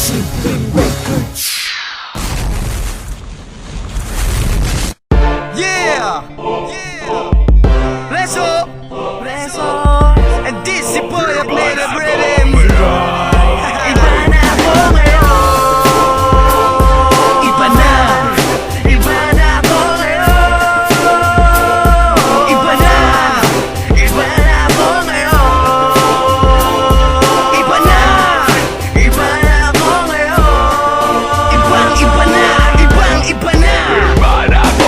Yeah! Reso! And this is boy of Native Rhythm. Iba na ako ngayon. Iba na ako ngayon. Iba na ako ngayon. Iba na ako ngayon. Ibang-iba na.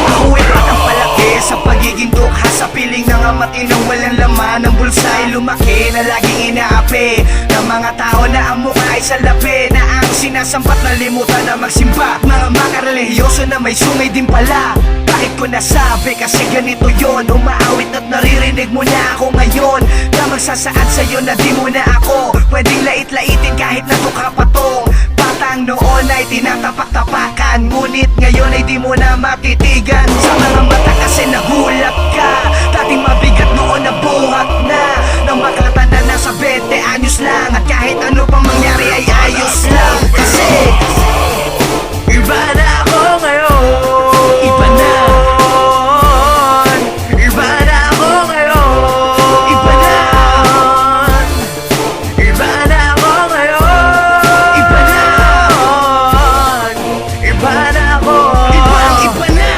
Ako'y batang palaki sa pagiging dukha, sa piling ng matinong walang laman ng bulsa'y lumaki na laging inaapi ng mga tao na ang mukha ay salapi, na ang sinasampat na limutan na magsimba. Mga makarelihiyoso na may sungay din pala. Bakit ko nasabi? Kasi ganito yon. Umaawit at naririnig mo na ako ngayon, na magsasaad sa'yo na di mo na ako pwedeng lait-laitin kahit na dukha patong. Batang noon ay tinatapak-tapakan, ngunit ngayon ay di mo na matitigan. Sa mga mata kasi nagulat ka, dating mabigat noon na buhat na nang makatanda na sa 20 anyos lang, at kahit ano pang mangyari ay ayos lang. Kasi iba na ako ngayon. Iba na. Iba na ako ngayon. Iba na. Iba na ako ngayon. Iba na. Iba na ako. Iba na.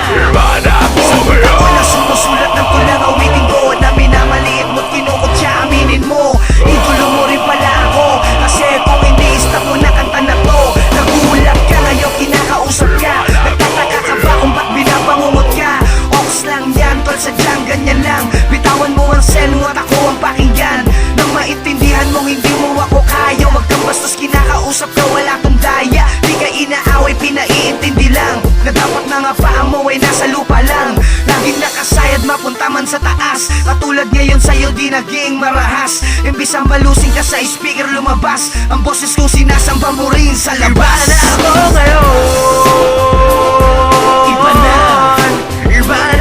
Isang ako na sumusulat ng tulang awitin ko na minamaliit mo't kinukutya, aminin mo. Idolo mo rin pala ako, kasi kung hindi stop mo na kanta na to. Nagulat ka ngayon, kinakausap ka. Nagtataka ka ba kung ba't binabangungot ka? Ox lang yan, tol, sadyang ganyan lang. Bitawan mo ang cell mo at ako ang pakinggan, nang maintindihan mong hindi mo ako kaya. Wag kang bastos kinakausap ka, wala kang daya. Di ka inaaway, pinaiintindi lang na dapat na nga paa mo ay nasa lupa lang. Laging nakasayad, mapunta man sa taas. Katulad ngayon sa'yo di naging marahas. Imbis ang balusing ka sa speaker lumabas, ang boses ko sinasamba mo rin sa labas. Iba na ako ngayon. Iba na. Iba na